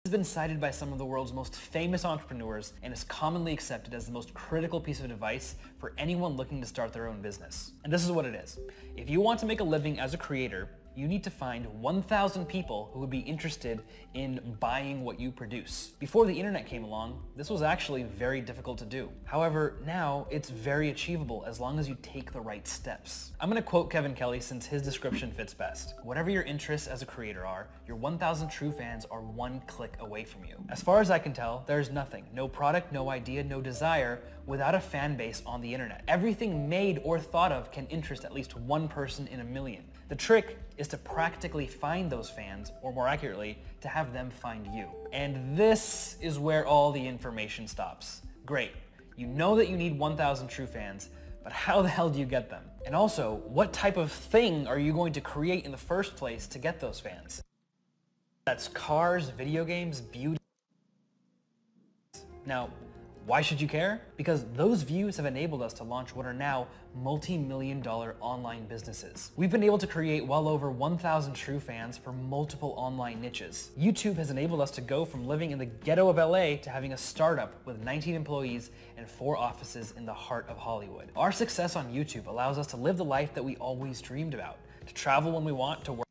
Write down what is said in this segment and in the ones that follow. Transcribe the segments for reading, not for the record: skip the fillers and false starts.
Has been cited by some of the world's most famous entrepreneurs and is commonly accepted as the most critical piece of advice for anyone looking to start their own business. And this is what it is. If you want to make a living as a creator, you need to find 1,000 people who would be interested in buying what you produce. Before the internet came along, this was actually very difficult to do. However, now it's very achievable as long as you take the right steps. I'm gonna quote Kevin Kelly since his description fits best. Whatever your interests as a creator are, your 1,000 true fans are one click away from you. As far as I can tell, there's nothing, no product, no idea, no desire without a fan base on the internet. Everything made or thought of can interest at least one person in a million. The trick is to practically find those fans, or more accurately, to have them find you. And this is where all the information stops. Great, you know that you need 1,000 true fans, but how the hell do you get them? And also, what type of thing are you going to create in the first place to get those fans? That's cars, video games, beauty. Now, why should you care? Because those views have enabled us to launch what are now multi-million-dollar online businesses. We've been able to create well over 1,000 true fans for multiple online niches. YouTube has enabled us to go from living in the ghetto of LA to having a startup with 19 employees and 4 offices in the heart of Hollywood. Our success on YouTube allows us to live the life that we always dreamed about, to travel when we want, to work.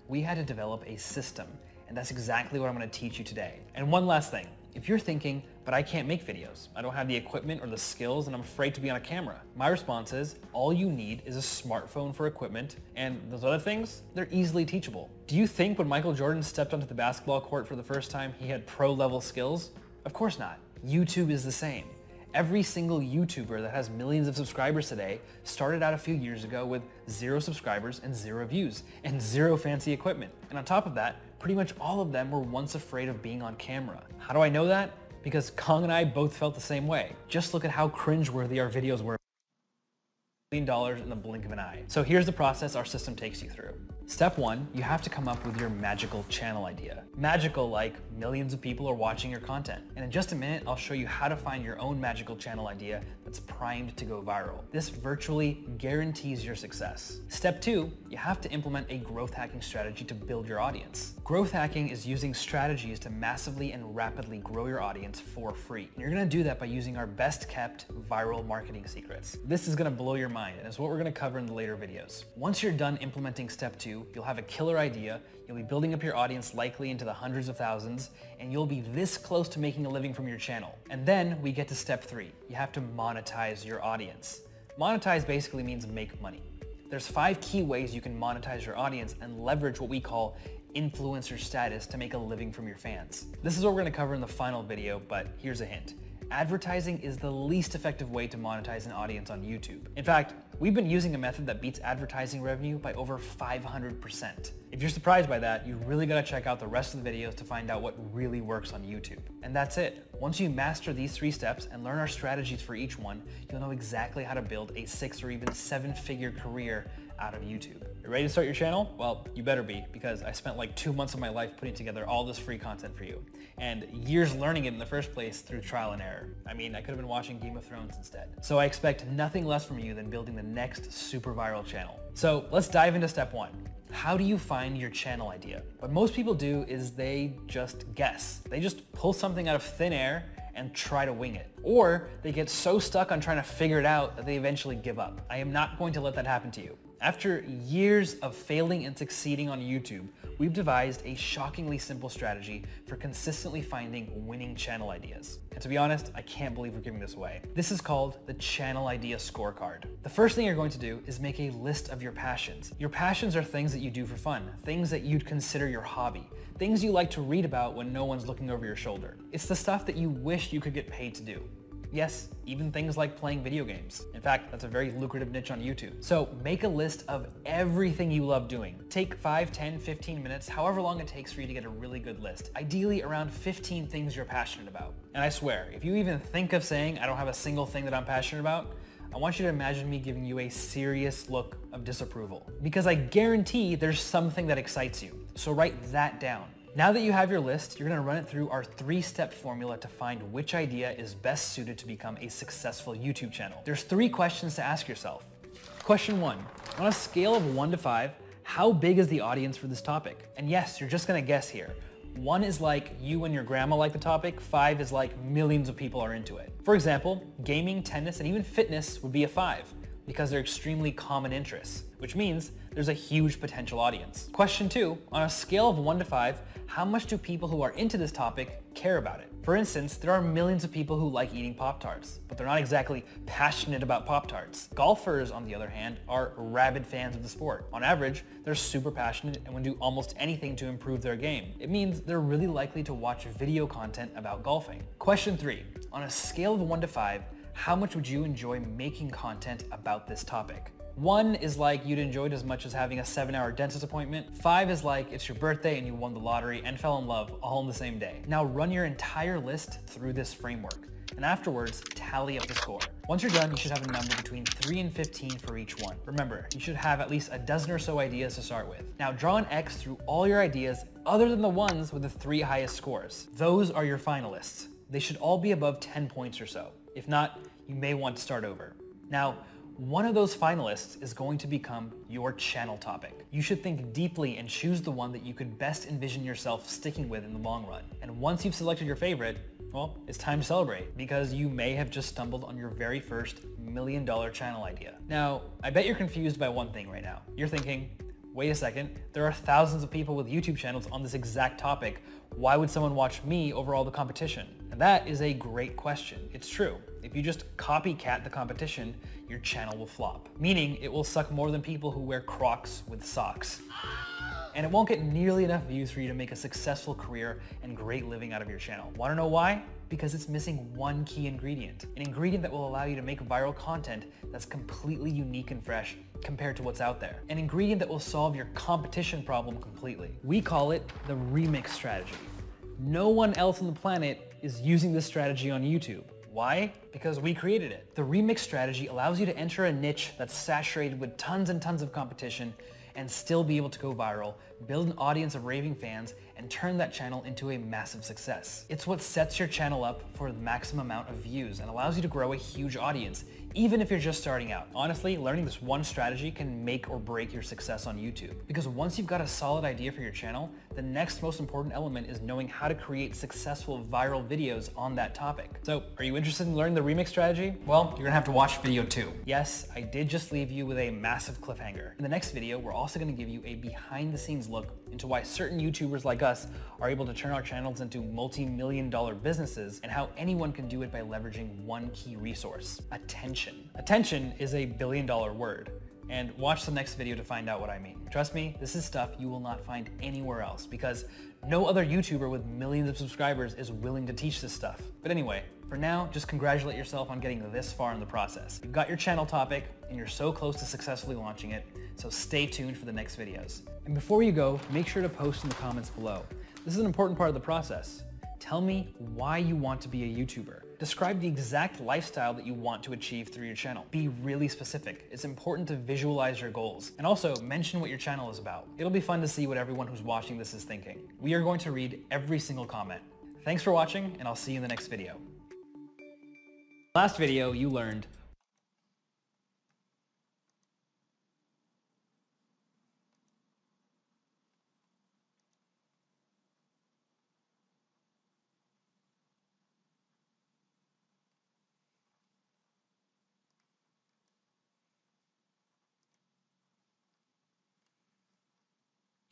We had to develop a system, and that's exactly what I'm going to teach you today. And one last thing. If you're thinking, but I can't make videos, I don't have the equipment or the skills, and I'm afraid to be on a camera, my response is, all you need is a smartphone for equipment, and those other things, they're easily teachable. Do you think when Michael Jordan stepped onto the basketball court for the first time, he had pro-level skills? Of course not. YouTube is the same. Every single YouTuber that has millions of subscribers today started out a few years ago with 0 subscribers and 0 views and 0 fancy equipment. And on top of that, pretty much all of them were once afraid of being on camera. How do I know that? Because Kong and I both felt the same way. Just look at how cringeworthy our videos were. $1 million in the blink of an eye. So here's the process our system takes you through. Step 1, you have to come up with your magical channel idea. Magical like millions of people are watching your content. And in just a minute, I'll show you how to find your own magical channel idea that's primed to go viral. This virtually guarantees your success. Step 2, you have to implement a growth hacking strategy to build your audience. Growth hacking is using strategies to massively and rapidly grow your audience for free. And you're gonna do that by using our best kept viral marketing secrets. This is gonna blow your mind, and it's what we're gonna cover in the later videos. Once you're done implementing step 2, you'll have a killer idea, you'll be building up your audience likely into the hundreds of thousands, and you'll be this close to making a living from your channel. And then we get to step 3. You have to monetize your audience. Monetize basically means make money. There's 5 key ways you can monetize your audience and leverage what we call influencer status to make a living from your fans. This is what we're gonna cover in the final video, but here's a hint. Advertising is the least effective way to monetize an audience on YouTube. In fact, we've been using a method that beats advertising revenue by over 500%. If you're surprised by that, you really gotta check out the rest of the videos to find out what really works on YouTube. And that's it. Once you master these 3 steps and learn our strategies for each one, you'll know exactly how to build a 6 or even 7-figure career out of YouTube. You ready to start your channel? Well, you better be, because I spent like 2 months of my life putting together all this free content for you, and years learning it in the first place through trial and error. I mean, I could have been watching Game of Thrones instead. So I expect nothing less from you than building the next super viral channel. So let's dive into step 1. How do you find your channel idea? What most people do is they just guess. They just pull something out of thin air and try to wing it. Or they get so stuck on trying to figure it out that they eventually give up. I am not going to let that happen to you. After years of failing and succeeding on YouTube, we've devised a shockingly simple strategy for consistently finding winning channel ideas. And to be honest, I can't believe we're giving this away. This is called the Channel Idea Scorecard. The first thing you're going to do is make a list of your passions. Your passions are things that you do for fun, things that you'd consider your hobby, things you like to read about when no one's looking over your shoulder. It's the stuff that you wish you could get paid to do. Yes, even things like playing video games. In fact, that's a very lucrative niche on YouTube. So make a list of everything you love doing. Take 5, 10, 15 minutes, however long it takes for you to get a really good list. Ideally around 15 things you're passionate about. And I swear, if you even think of saying, I don't have a single thing that I'm passionate about, I want you to imagine me giving you a serious look of disapproval. Because I guarantee there's something that excites you. So write that down. Now that you have your list, you're gonna run it through our 3-step formula to find which idea is best suited to become a successful YouTube channel. There's 3 questions to ask yourself. Question 1, on a scale of 1 to 5, how big is the audience for this topic? And yes, you're just gonna guess here. 1 is like you and your grandma like the topic, 5 is like millions of people are into it. For example, gaming, tennis, and even fitness would be a 5 because they're extremely common interests, which means there's a huge potential audience. Question 2, on a scale of 1 to 5, how much do people who are into this topic care about it? For instance, there are millions of people who like eating Pop-Tarts, but they're not exactly passionate about Pop-Tarts. Golfers, on the other hand, are rabid fans of the sport. On average, they're super passionate and would do almost anything to improve their game. It means they're really likely to watch video content about golfing. Question 3, on a scale of 1 to 5, how much would you enjoy making content about this topic? 1 is like you'd enjoy it as much as having a 7-hour dentist appointment. 5 is like it's your birthday and you won the lottery and fell in love all in the same day. Now run your entire list through this framework, and afterwards tally up the score. Once you're done, you should have a number between 3 and 15 for each one. Remember, you should have at least a dozen or so ideas to start with. Now draw an X through all your ideas other than the ones with the 3 highest scores. Those are your finalists. They should all be above 10 points or so. If not, you may want to start over. Now, one of those finalists is going to become your channel topic. You should think deeply and choose the one that you could best envision yourself sticking with in the long run. And once you've selected your favorite, well, it's time to celebrate because you may have just stumbled on your very first $1 million channel idea. Now, I bet you're confused by one thing right now. You're thinking, wait a second, there are thousands of people with YouTube channels on this exact topic. Why would someone watch me over all the competition? And that is a great question. It's true. If you just copycat the competition, your channel will flop, meaning it will suck more than people who wear Crocs with socks. And it won't get nearly enough views for you to make a successful career and great living out of your channel. Want to know why? Because it's missing one key ingredient, an ingredient that will allow you to make viral content that's completely unique and fresh compared to what's out there. An ingredient that will solve your competition problem completely. We call it the remix strategy. No one else on the planet is using this strategy on YouTube. Why? Because we created it. The remix strategy allows you to enter a niche that's saturated with tons and tons of competition and still be able to go viral, build an audience of raving fans, and turn that channel into a massive success. It's what sets your channel up for the maximum amount of views and allows you to grow a huge audience, even if you're just starting out. Honestly, learning this one strategy can make or break your success on YouTube. Because once you've got a solid idea for your channel, the next most important element is knowing how to create successful viral videos on that topic. So, are you interested in learning the remix strategy? Well, you're gonna have to watch video 2. Yes, I did just leave you with a massive cliffhanger. In the next video, we're also gonna give you a behind-the-scenes look into why certain YouTubers like us are able to turn our channels into multi-million-dollar businesses and how anyone can do it by leveraging one key resource: attention. Attention is a billion-dollar word. And watch the next video to find out what I mean. Trust me, this is stuff you will not find anywhere else because no other YouTuber with millions of subscribers is willing to teach this stuff. But anyway, for now, just congratulate yourself on getting this far in the process. You've got your channel topic and you're so close to successfully launching it, so stay tuned for the next videos. And before you go, make sure to post in the comments below. This is an important part of the process. Tell me why you want to be a YouTuber. Describe the exact lifestyle that you want to achieve through your channel. Be really specific. It's important to visualize your goals. And also mention what your channel is about. It'll be fun to see what everyone who's watching this is thinking. We are going to read every single comment. Thanks for watching, and I'll see you in the next video. Last video, you learned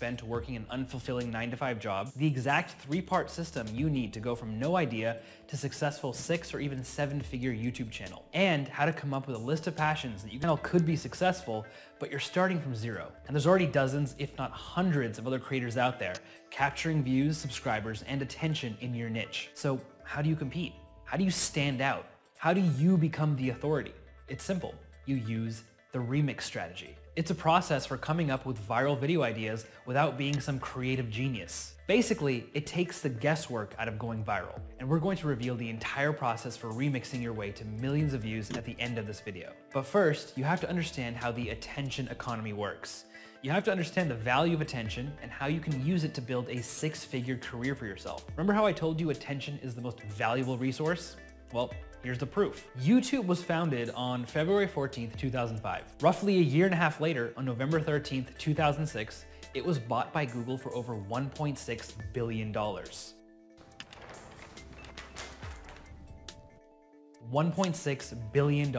spent working an unfulfilling 9-to-5 job, the exact 3-part system you need to go from no idea to successful 6 or even 7-figure YouTube channel, and how to come up with a list of passions that your channel could be successful, but you're starting from zero. And there's already dozens, if not hundreds, of other creators out there capturing views, subscribers, and attention in your niche. So how do you compete? How do you stand out? How do you become the authority? It's simple. You use the remix strategy. It's a process for coming up with viral video ideas without being some creative genius. Basically, it takes the guesswork out of going viral, and we're going to reveal the entire process for remixing your way to millions of views at the end of this video. But first, you have to understand how the attention economy works. You have to understand the value of attention and how you can use it to build a 6-figure career for yourself. Remember how I told you attention is the most valuable resource? Well, here's the proof. YouTube was founded on February 14th, 2005. Roughly a year and a half later, on November 13th, 2006, It was bought by Google for over $1.6 billion. $1.6 billion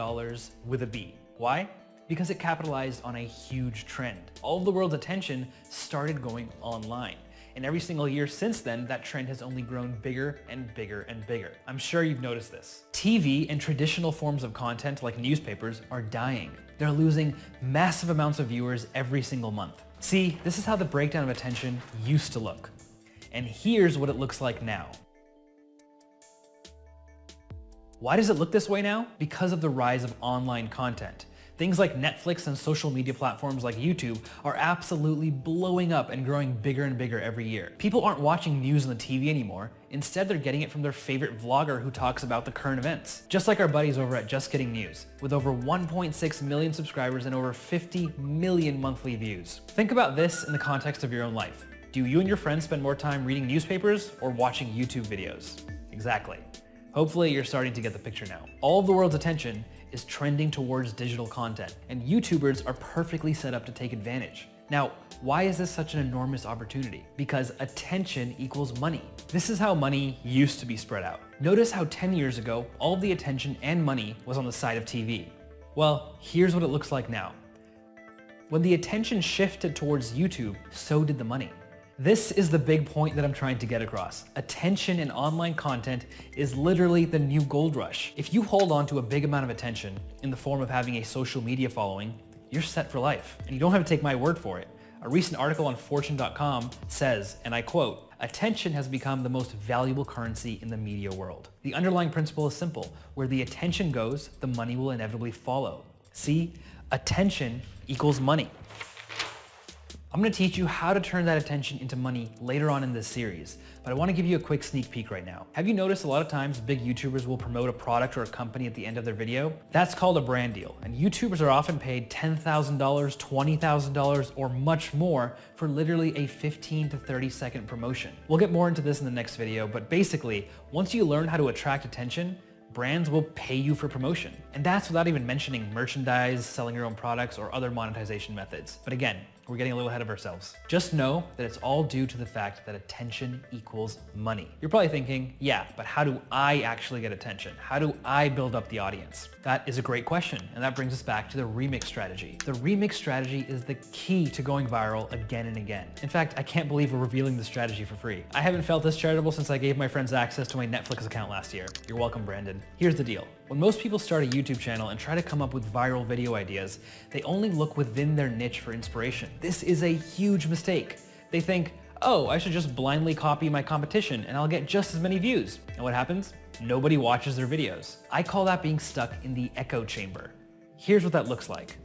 with a B. Why? Because it capitalized on a huge trend. All of the world's attention started going online. And every single year since then, that trend has only grown bigger and bigger and bigger. I'm sure you've noticed this. TV and traditional forms of content like newspapers are dying. They're losing massive amounts of viewers every single month. See, this is how the breakdown of attention used to look. And here's what it looks like now. Why does it look this way now? Because of the rise of online content. Things like Netflix and social media platforms like YouTube are absolutely blowing up and growing bigger and bigger every year. People aren't watching news on the TV anymore. Instead, they're getting it from their favorite vlogger who talks about the current events. Just like our buddies over at Just Kidding News, with over 1.6 million subscribers and over 50 million monthly views. Think about this in the context of your own life. Do you and your friends spend more time reading newspapers or watching YouTube videos? Exactly. Hopefully you're starting to get the picture now. All of the world's attention is trending towards digital content, and YouTubers are perfectly set up to take advantage. Now, why is this such an enormous opportunity? Because attention equals money. This is how money used to be spread out. Notice how 10 years ago, all of the attention and money was on the side of TV. Well, here's what it looks like now. When the attention shifted towards YouTube, so did the money. This is the big point that I'm trying to get across. Attention in online content is literally the new gold rush. If you hold on to a big amount of attention in the form of having a social media following, you're set for life. And you don't have to take my word for it. A recent article on Fortune.com says, and I quote, "Attention has become the most valuable currency in the media world." The underlying principle is simple. Where the attention goes, the money will inevitably follow. See, attention equals money. I'm going to teach you how to turn that attention into money later on in this series, but I want to give you a quick sneak peek right now. Have you noticed a lot of times big YouTubers will promote a product or a company at the end of their video? That's called a brand deal, and YouTubers are often paid $10,000, $20,000, or much more for literally a 15 to 30 second promotion. We'll get more into this in the next video, but basically, once you learn how to attract attention, brands will pay you for promotion. And that's without even mentioning merchandise, selling your own products, or other monetization methods. But again, we're getting a little ahead of ourselves. Just know that it's all due to the fact that attention equals money. You're probably thinking, yeah, but how do I actually get attention? How do I build up the audience? That is a great question, and that brings us back to the remix strategy. The remix strategy is the key to going viral again and again. In fact, I can't believe we're revealing this strategy for free. I haven't felt this charitable since I gave my friends access to my Netflix account last year. You're welcome, Brandon. Here's the deal. When most people start a YouTube channel and try to come up with viral video ideas, they only look within their niche for inspiration. This is a huge mistake. They think, oh, I should just blindly copy my competition and I'll get just as many views. And what happens? Nobody watches their videos. I call that being stuck in the echo chamber. Here's what that looks like.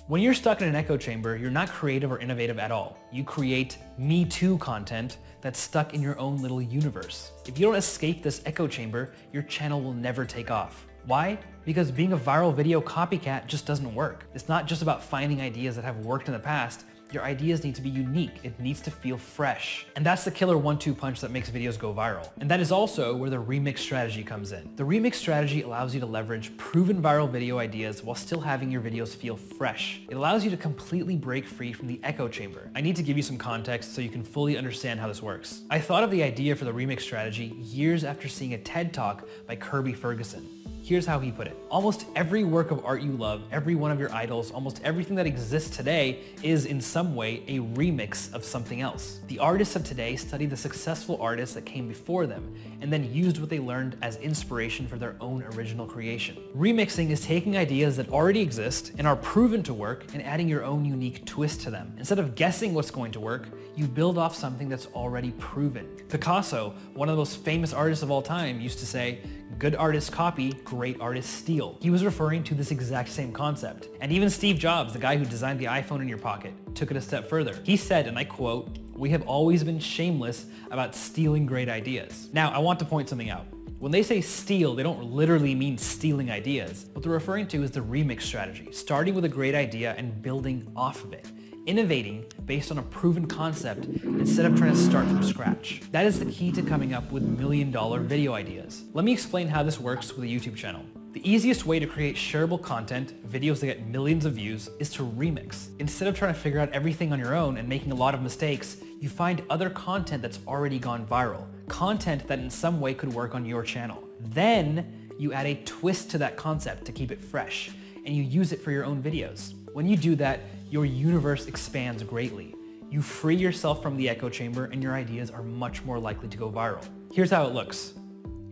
When you're stuck in an echo chamber, you're not creative or innovative at all. You create Me Too content that's stuck in your own little universe. If you don't escape this echo chamber, your channel will never take off. Why? Because being a viral video copycat just doesn't work. It's not just about finding ideas that have worked in the past. Your ideas need to be unique. It needs to feel fresh. And that's the killer 1-2 punch that makes videos go viral. And that is also where the remix strategy comes in. The remix strategy allows you to leverage proven viral video ideas while still having your videos feel fresh. It allows you to completely break free from the echo chamber. I need to give you some context so you can fully understand how this works. I thought of the idea for the remix strategy years after seeing a TED Talk by Kirby Ferguson. Here's how he put it. Almost every work of art you love, every one of your idols, almost everything that exists today is in some way a remix of something else. The artists of today study the successful artists that came before them and then used what they learned as inspiration for their own original creation. Remixing is taking ideas that already exist and are proven to work and adding your own unique twist to them. Instead of guessing what's going to work, you build off something that's already proven. Picasso, one of the most famous artists of all time, used to say, "Good artists copy, great artists steal." He was referring to this exact same concept. And even Steve Jobs, the guy who designed the iPhone in your pocket, took it a step further. He said, and I quote, "We have always been shameless about stealing great ideas." Now, I want to point something out. When they say steal, they don't literally mean stealing ideas. What they're referring to is the remix strategy, starting with a great idea and building off of it. Innovating based on a proven concept instead of trying to start from scratch. That is the key to coming up with $1 million video ideas. Let me explain how this works with a YouTube channel. The easiest way to create shareable content, videos that get millions of views, is to remix. Instead of trying to figure out everything on your own and making a lot of mistakes, you find other content that's already gone viral, content that in some way could work on your channel. Then you add a twist to that concept to keep it fresh, and you use it for your own videos. When you do that, your universe expands greatly. You free yourself from the echo chamber and your ideas are much more likely to go viral. Here's how it looks.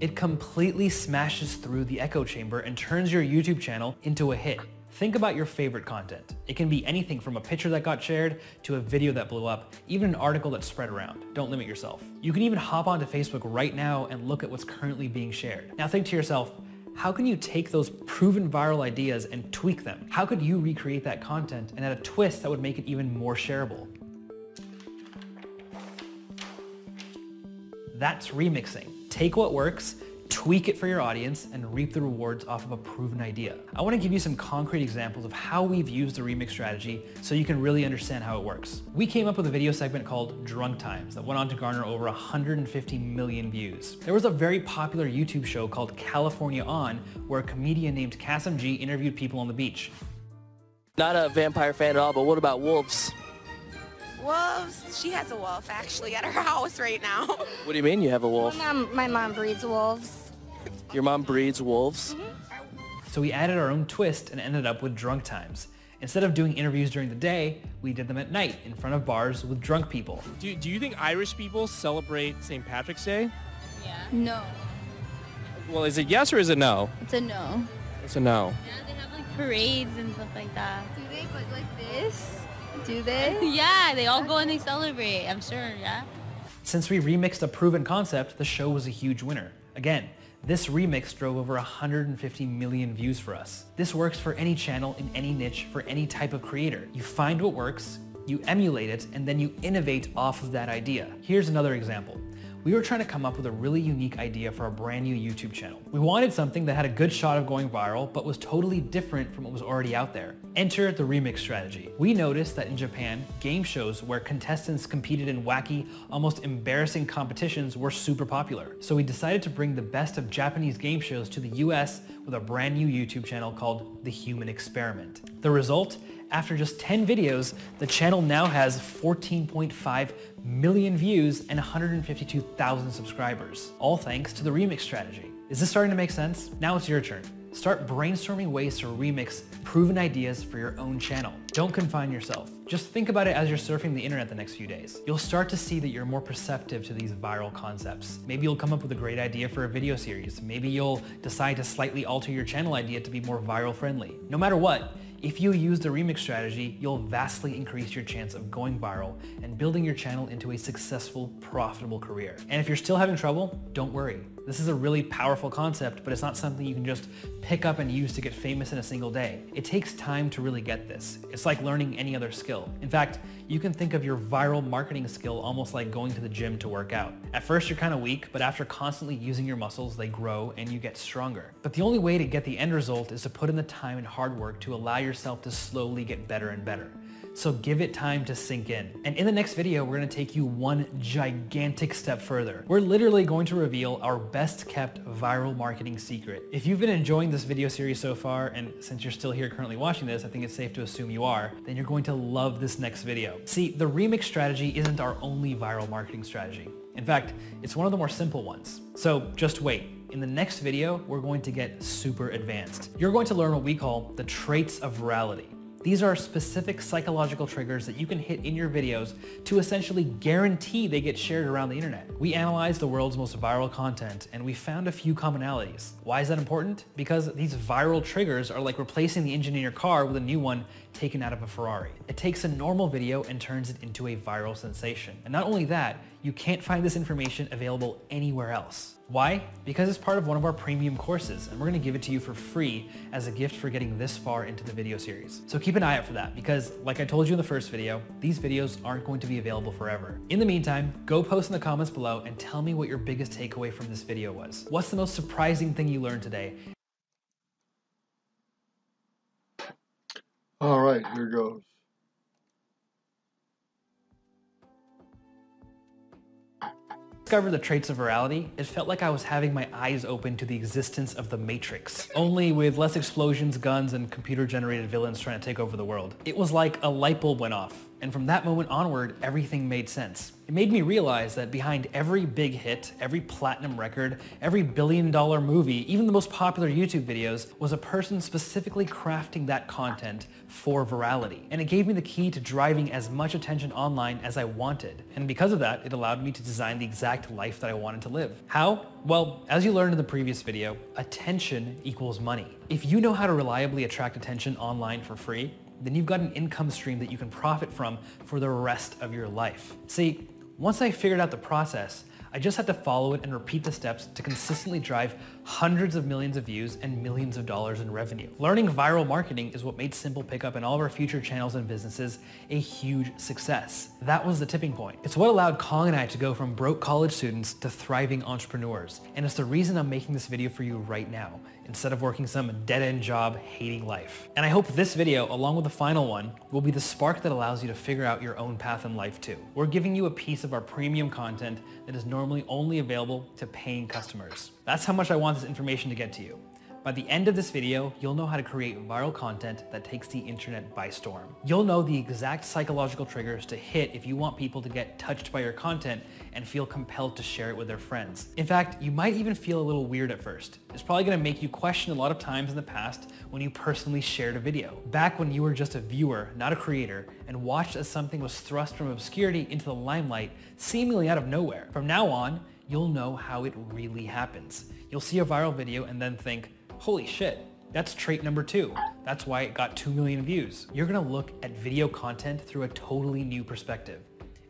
It completely smashes through the echo chamber and turns your YouTube channel into a hit. Think about your favorite content. It can be anything from a picture that got shared to a video that blew up, even an article that spread around. Don't limit yourself. You can even hop onto Facebook right now and look at what's currently being shared. Now think to yourself, how can you take those proven viral ideas and tweak them? How could you recreate that content and add a twist that would make it even more shareable? That's remixing. Take what works, tweak it for your audience, and reap the rewards off of a proven idea. I want to give you some concrete examples of how we've used the remix strategy so you can really understand how it works. We came up with a video segment called Drunk Times that went on to garner over 150 million views. There was a very popular YouTube show called California On where a comedian named Kasim G interviewed people on the beach. Not a vampire fan at all, but what about wolves? Wolves? She has a wolf actually at her house right now. What do you mean you have a wolf? My mom breeds wolves. Your mom breeds wolves? So we added our own twist and ended up with Drunk Times. Instead of doing interviews during the day, we did them at night in front of bars with drunk people. Do you think Irish people celebrate St. Patrick's Day? Yeah. No. Well, is it yes or is it no? It's a no. It's a no. Yeah, they have like parades and stuff like that. Do they? But like this? Do they? Yeah, they all go and they celebrate, I'm sure, yeah. Since we remixed a proven concept, the show was a huge winner. Again, this remix drove over 150 million views for us. This works for any channel in any niche for any type of creator. You find what works, you emulate it, and then you innovate off of that idea. Here's another example. We were trying to come up with a really unique idea for a brand new YouTube channel. We wanted something that had a good shot of going viral, but was totally different from what was already out there. Enter the remix strategy. We noticed that in Japan, game shows where contestants competed in wacky, almost embarrassing competitions were super popular. So we decided to bring the best of Japanese game shows to the US with a brand new YouTube channel called The Human Experiment. The result? After just 10 videos, the channel now has 14.5 million views and 152,000 subscribers, all thanks to the remix strategy. Is this starting to make sense? Now it's your turn. Start brainstorming ways to remix proven ideas for your own channel. Don't confine yourself. Just think about it as you're surfing the internet the next few days. You'll start to see that you're more perceptive to these viral concepts. Maybe you'll come up with a great idea for a video series. Maybe you'll decide to slightly alter your channel idea to be more viral friendly. No matter what, if you use the remix strategy, you'll vastly increase your chance of going viral and building your channel into a successful, profitable career. And if you're still having trouble, don't worry. This is a really powerful concept, but it's not something you can just pick up and use to get famous in a single day. It takes time to really get this. It's like learning any other skill. In fact, you can think of your viral marketing skill almost like going to the gym to work out. At first you're kind of weak, but after constantly using your muscles, they grow and you get stronger. But the only way to get the end result is to put in the time and hard work to allow yourself to slowly get better and better. So give it time to sink in. And in the next video, we're gonna take you one gigantic step further. We're literally going to reveal our best kept viral marketing secret. If you've been enjoying this video series so far, and since you're still here currently watching this, I think it's safe to assume you are, then you're going to love this next video. See, the remix strategy isn't our only viral marketing strategy. In fact, it's one of the more simple ones. So just wait. In the next video, we're going to get super advanced. You're going to learn what we call the traits of virality. These are specific psychological triggers that you can hit in your videos to essentially guarantee they get shared around the internet. We analyzed the world's most viral content and we found a few commonalities. Why is that important? Because these viral triggers are like replacing the engine in your car with a new one taken out of a Ferrari. It takes a normal video and turns it into a viral sensation. And not only that, you can't find this information available anywhere else. Why? Because it's part of one of our premium courses, and we're gonna give it to you for free as a gift for getting this far into the video series. So keep an eye out for that, because like I told you in the first video, these videos aren't going to be available forever. In the meantime, go post in the comments below and tell me what your biggest takeaway from this video was. What's the most surprising thing you learned today? All right, here goes. Discovered the traits of virality, it felt like I was having my eyes open to the existence of the Matrix, only with less explosions, guns, and computer-generated villains trying to take over the world. It was like a light bulb went off, and from that moment onward, everything made sense. It made me realize that behind every big hit, every platinum record, every billion-dollar movie, even the most popular YouTube videos, was a person specifically crafting that content for virality. And it gave me the key to driving as much attention online as I wanted. And because of that, it allowed me to design the exact life that I wanted to live. How? Well, as you learned in the previous video, attention equals money. If you know how to reliably attract attention online for free, then you've got an income stream that you can profit from for the rest of your life. See, once I figured out the process, I just had to follow it and repeat the steps to consistently drive hundreds of millions of views and millions of dollars in revenue. Learning viral marketing is what made Simple Pickup and all of our future channels and businesses a huge success. That was the tipping point. It's what allowed Kong and I to go from broke college students to thriving entrepreneurs. And it's the reason I'm making this video for you right now, instead of working some dead-end job hating life. And I hope this video, along with the final one, will be the spark that allows you to figure out your own path in life too. We're giving you a piece of our premium content that is normally only available to paying customers. That's how much I want this information to get to you. By the end of this video, you'll know how to create viral content that takes the internet by storm. You'll know the exact psychological triggers to hit if you want people to get touched by your content and feel compelled to share it with their friends. In fact, you might even feel a little weird at first. It's probably gonna make you question a lot of times in the past when you personally shared a video. Back when you were just a viewer, not a creator, and watched as something was thrust from obscurity into the limelight, seemingly out of nowhere. From now on, you'll know how it really happens. You'll see a viral video and then think, holy shit, that's trait number 2. That's why it got 2 million views. You're gonna look at video content through a totally new perspective.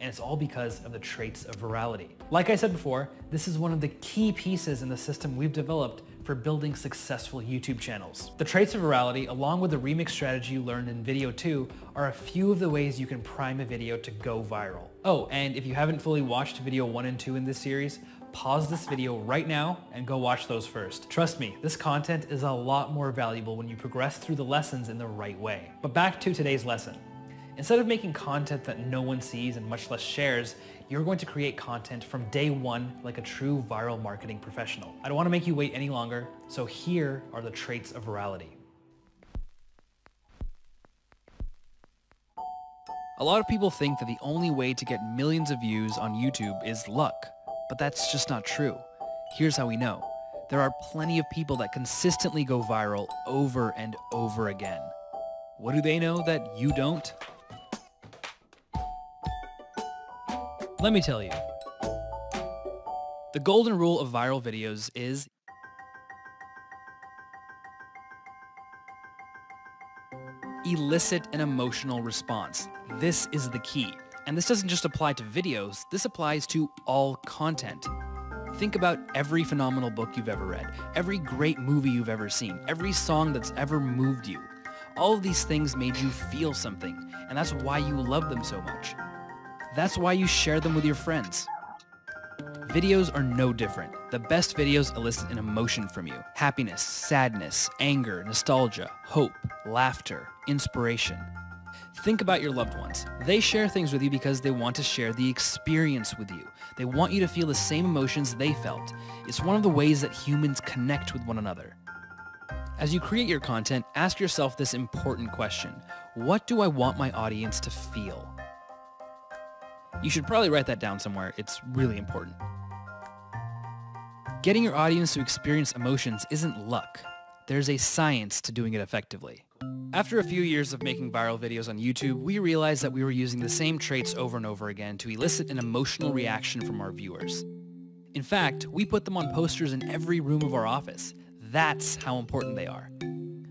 And it's all because of the traits of virality. Like I said before, this is one of the key pieces in the system we've developed for building successful YouTube channels. The traits of virality, along with the remix strategy you learned in video 2, are a few of the ways you can prime a video to go viral. Oh, and if you haven't fully watched video 1 and 2 in this series, pause this video right now and go watch those first. Trust me, this content is a lot more valuable when you progress through the lessons in the right way. But back to today's lesson. Instead of making content that no one sees and much less shares, you're going to create content from day one like a true viral marketing professional. I don't want to make you wait any longer, so here are the traits of virality. A lot of people think that the only way to get millions of views on YouTube is luck, but that's just not true. Here's how we know. There are plenty of people that consistently go viral over and over again. What do they know that you don't? Let me tell you. The golden rule of viral videos is elicit an emotional response. This is the key. And this doesn't just apply to videos, this applies to all content. Think about every phenomenal book you've ever read, every great movie you've ever seen, every song that's ever moved you. All of these things made you feel something, and that's why you love them so much. That's why you share them with your friends. Videos are no different. The best videos elicit an emotion from you. Happiness, sadness, anger, nostalgia, hope, laughter, inspiration. Think about your loved ones. They share things with you because they want to share the experience with you. They want you to feel the same emotions they felt. It's one of the ways that humans connect with one another. As you create your content, ask yourself this important question. What do I want my audience to feel? You should probably write that down somewhere. It's really important. Getting your audience to experience emotions isn't luck. There's a science to doing it effectively. After a few years of making viral videos on YouTube, we realized that we were using the same traits over and over again to elicit an emotional reaction from our viewers. In fact, we put them on posters in every room of our office. That's how important they are.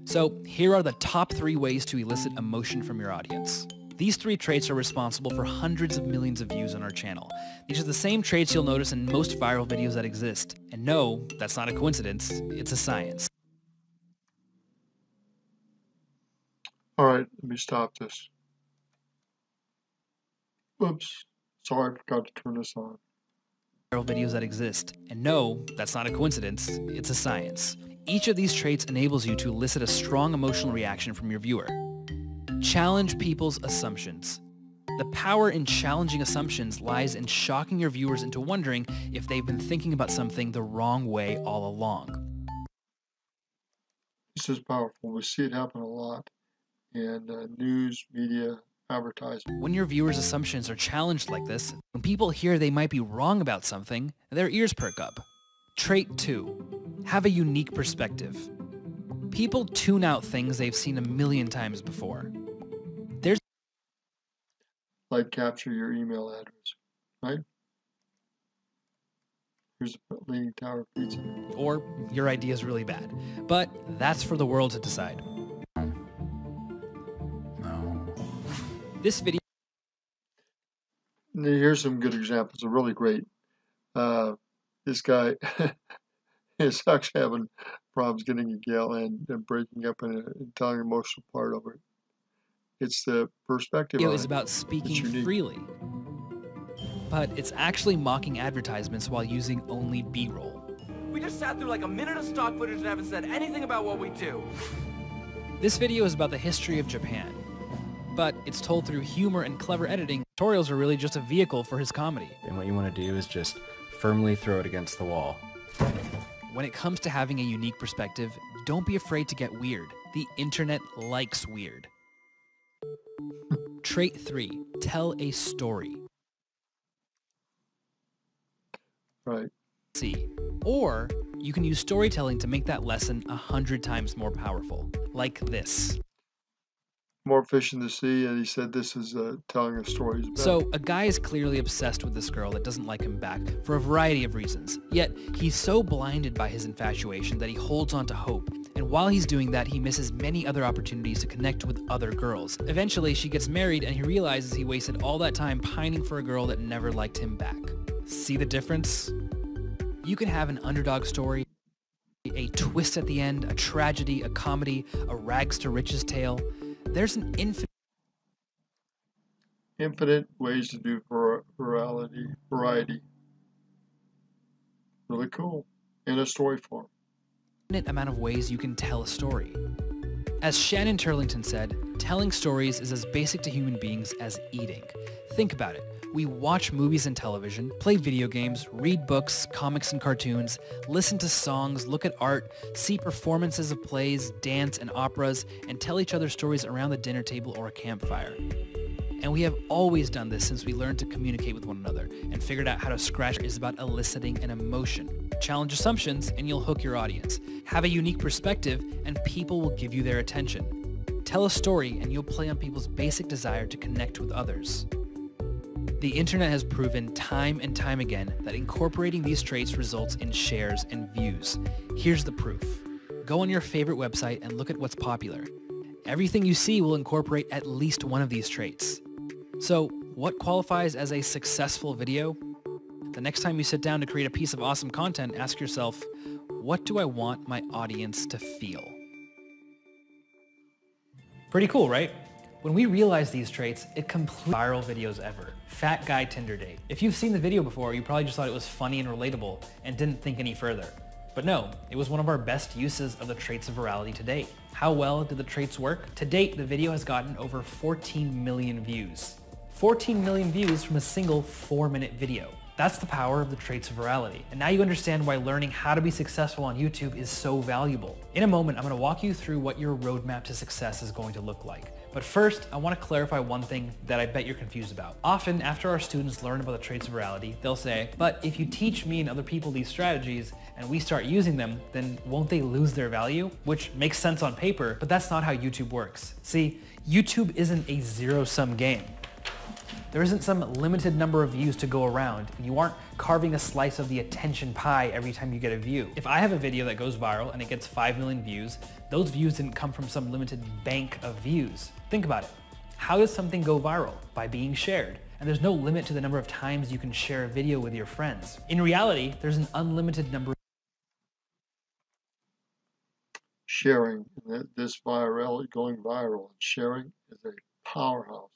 So here are the top 3 ways to elicit emotion from your audience. These 3 traits are responsible for hundreds of millions of views on our channel. These are the same traits you'll notice in most viral videos that exist. And no, that's not a coincidence, it's a science. Alright, let me stop this. Oops, sorry, I forgot to turn this on. Viral videos that exist. And no, that's not a coincidence, it's a science. Each of these traits enables you to elicit a strong emotional reaction from your viewer. Challenge people's assumptions. The power in challenging assumptions lies in shocking your viewers into wondering if they've been thinking about something the wrong way all along. This is powerful. We see it happen a lot in news, media, advertising. When your viewers' assumptions are challenged like this, when people hear they might be wrong about something, their ears perk up. Trait 2. Have a unique perspective. People tune out things they've seen a million times before. There's Like capture your email address, right? Here's a Leaning Tower Pizza. or your idea is really bad. But that's for the world to decide. No. This video Here's some good examples. They're really great. This guy is actually having problems getting a gal and breaking up and telling an emotional part over it. It's the perspective on is it. about It's speaking unique. freely. But it's actually mocking advertisements while using only B-roll. We just sat through like a minute of stock footage and haven't said anything about what we do. This video is about the history of Japan. But it's told through humor and clever editing. Tutorials are really just a vehicle for his comedy. And what you want to do is just firmly throw it against the wall. When it comes to having a unique perspective, don't be afraid to get weird. The internet likes weird. Trait 3. Tell a story. Right. See. Or you can use storytelling to make that lesson 100 times more powerful. Like this. More fish in the sea, and he said this is telling a story. So, a guy is clearly obsessed with this girl that doesn't like him back for a variety of reasons. Yet, he's so blinded by his infatuation that he holds on to hope. And while he's doing that, he misses many other opportunities to connect with other girls. Eventually, she gets married and he realizes he wasted all that time pining for a girl that never liked him back. See the difference? You can have an underdog story, a twist at the end, a tragedy, a comedy, a rags to riches tale. There's an infinite ways to do variety. Really cool. In a story form. infinite amount of ways you can tell a story. As Shannon Turlington said, telling stories is as basic to human beings as eating. Think about it. We watch movies and television, play video games, read books, comics and cartoons, listen to songs, look at art, see performances of plays, dance and operas, and tell each other stories around the dinner table or a campfire. And we have always done this since we learned to communicate with one another and figured out how to scratch is about eliciting an emotion. Challenge assumptions and you'll hook your audience. Have a unique perspective and people will give you their attention. Tell a story and you'll play on people's basic desire to connect with others. The internet has proven time and time again that incorporating these traits results in shares and views. Here's the proof. Go on your favorite website and look at what's popular. Everything you see will incorporate at least one of these traits. So, what qualifies as a successful video? The next time you sit down to create a piece of awesome content, ask yourself, what do I want my audience to feel? Pretty cool, right? When we realized these traits, it completely viral videos ever. Fat guy Tinder date. If you've seen the video before, you probably just thought it was funny and relatable and didn't think any further. But no, it was one of our best uses of the traits of virality to date. How well did the traits work? To date, the video has gotten over 14 million views. 14 million views from a single 4-minute video. That's the power of the traits of virality. And now you understand why learning how to be successful on YouTube is so valuable. In a moment, I'm going to walk you through what your roadmap to success is going to look like. But first, I want to clarify one thing that I bet you're confused about. Often, after our students learn about the traits of virality, they'll say, but if you teach me and other people these strategies, and we start using them, then won't they lose their value? Which makes sense on paper, but that's not how YouTube works. See, YouTube isn't a zero-sum game. There isn't some limited number of views to go around, and you aren't carving a slice of the attention pie every time you get a view. If I have a video that goes viral and it gets 5 million views, those views didn't come from some limited bank of views. Think about it. How does something go viral? By being shared. And there's no limit to the number of times you can share a video with your friends. In reality, there's an unlimited number Sharing. This viral, going viral, and sharing is a powerhouse.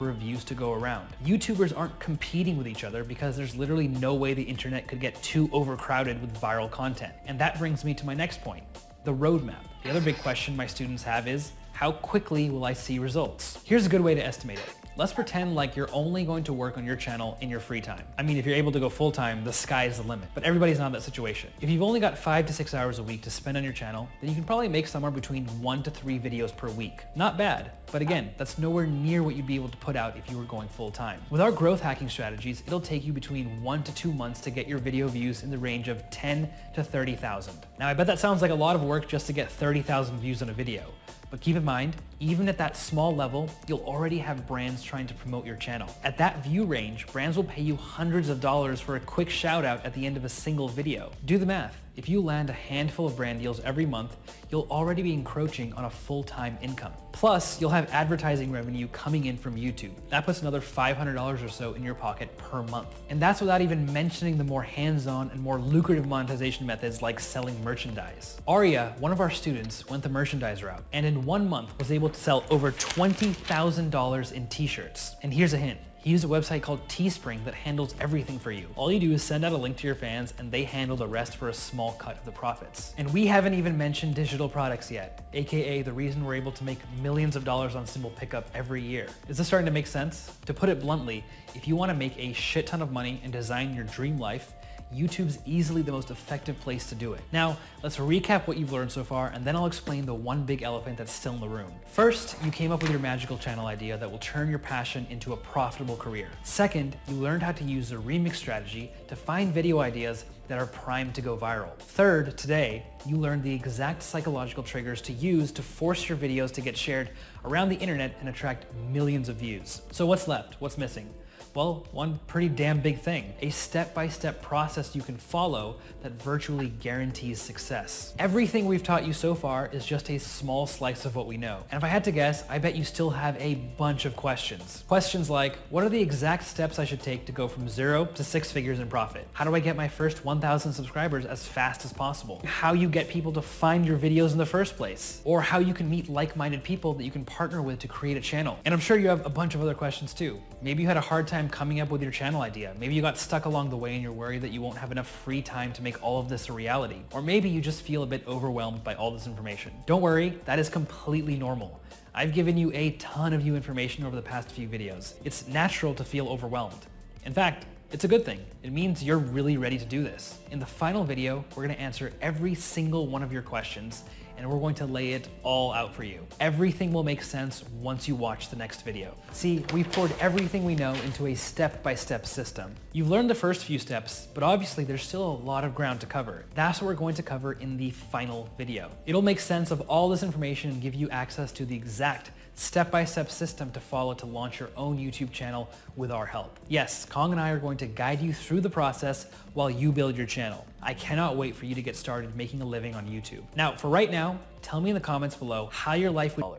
Reviews to go around. YouTubers aren't competing with each other because there's literally no way the internet could get too overcrowded with viral content. And that brings me to my next point, the roadmap. The other big question my students have is, How quickly will I see results? Here's a good way to estimate it. Let's pretend like you're only going to work on your channel in your free time. I mean, if you're able to go full time, the sky is the limit, but everybody's not in that situation. If you've only got 5 to 6 hours a week to spend on your channel, then you can probably make somewhere between 1 to 3 videos per week. Not bad, but again, that's nowhere near what you'd be able to put out if you were going full time. With our growth hacking strategies, it'll take you between 1 to 2 months to get your video views in the range of 10 to 30,000. Now, I bet that sounds like a lot of work just to get 30,000 views on a video. But keep in mind, even at that small level, you'll already have brands trying to promote your channel. At that view range, brands will pay you hundreds of dollars for a quick shout out at the end of a single video. Do the math. If you land a handful of brand deals every month, you'll already be encroaching on a full-time income. Plus, you'll have advertising revenue coming in from YouTube. That puts another $500 or so in your pocket per month. And that's without even mentioning the more hands-on and more lucrative monetization methods like selling merchandise. Aria, one of our students, went the merchandise route, and in 1 month was able to sell over $20,000 in t-shirts. And here's a hint. He used a website called Teespring that handles everything for you. All you do is send out a link to your fans and they handle the rest for a small cut of the profits. And we haven't even mentioned digital products yet, aka the reason we're able to make millions of dollars on Simple Pickup every year. Is this starting to make sense? To put it bluntly, if you want to make a shit ton of money and design your dream life, YouTube's easily the most effective place to do it. Now, let's recap what you've learned so far, and then I'll explain the one big elephant that's still in the room. First, you came up with your magical channel idea that will turn your passion into a profitable career. Second, you learned how to use the remix strategy to find video ideas that are primed to go viral. Third, today, you learned the exact psychological triggers to use to force your videos to get shared around the internet and attract millions of views. So what's left? What's missing? Well, one pretty damn big thing, a step-by-step process you can follow that virtually guarantees success. Everything we've taught you so far is just a small slice of what we know. And if I had to guess, I bet you still have a bunch of questions. Questions like, what are the exact steps I should take to go from 0 to 6 figures in profit? How do I get my first 1,000 subscribers as fast as possible? How you get people to find your videos in the first place? Or how you can meet like-minded people that you can partner with to create a channel? And I'm sure you have a bunch of other questions too. Maybe you had a hard time coming up with your channel idea. Maybe you got stuck along the way and you're worried that you won't have enough free time to make all of this a reality. Or maybe you just feel a bit overwhelmed by all this information. Don't worry, that is completely normal. I've given you a ton of new information over the past few videos. It's natural to feel overwhelmed. In fact, it's a good thing. It means you're really ready to do this. In the final video, we're going to answer every single one of your questions and we're going to lay it all out for you. Everything will make sense once you watch the next video. See, we've poured everything we know into a step-by-step system. You've learned the first few steps, but obviously there's still a lot of ground to cover. That's what we're going to cover in the final video. It'll make sense of all this information and give you access to the exact step-by-step system to follow to launch your own YouTube channel with our help. Yes, Kong and I are going to guide you through the process while you build your channel. I cannot wait for you to get started making a living on YouTube. Now, for right now, tell me in the comments below how your life would...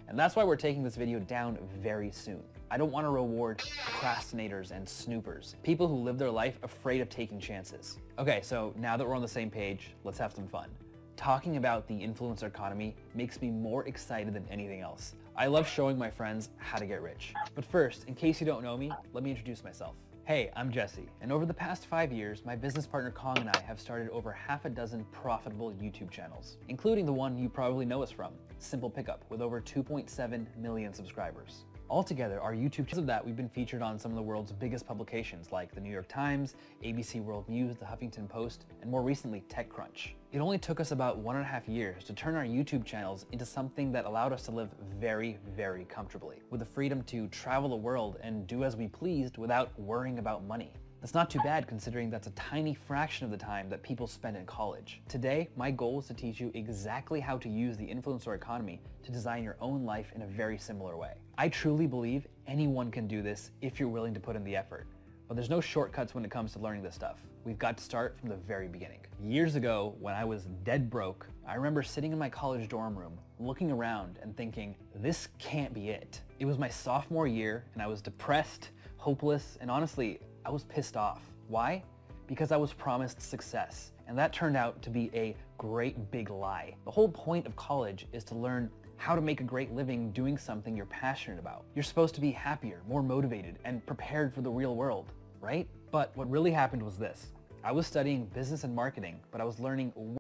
And that's why we're taking this video down very soon. I don't want to reward procrastinators and snoopers, people who live their life afraid of taking chances. Okay, so now that we're on the same page, let's have some fun. Talking about the influencer economy makes me more excited than anything else. I love showing my friends how to get rich. But first, in case you don't know me, let me introduce myself. Hey, I'm Jesse, and over the past 5 years, my business partner Kong and I have started over half a dozen profitable YouTube channels, including the one you probably know us from, Simple Pickup, with over 2.7 million subscribers. Altogether, our YouTube channels of that, we've been featured on some of the world's biggest publications like the New York Times, ABC World News, the Huffington Post, and more recently, TechCrunch. It only took us about 1.5 years to turn our YouTube channels into something that allowed us to live very, very comfortably, with the freedom to travel the world and do as we pleased without worrying about money. That's not too bad considering that's a tiny fraction of the time that people spend in college. Today, my goal is to teach you exactly how to use the influencer economy to design your own life in a very similar way. I truly believe anyone can do this if you're willing to put in the effort. But there's no shortcuts when it comes to learning this stuff. We've got to start from the very beginning. Years ago, when I was dead broke, I remember sitting in my college dorm room, looking around and thinking, this can't be it. It was my sophomore year and I was depressed, hopeless, and honestly, I was pissed off. Why? Because I was promised success, and that turned out to be a great big lie. The whole point of college is to learn how to make a great living doing something you're passionate about. You're supposed to be happier, more motivated, and prepared for the real world, right? But what really happened was this. I was studying business and marketing, but I was learning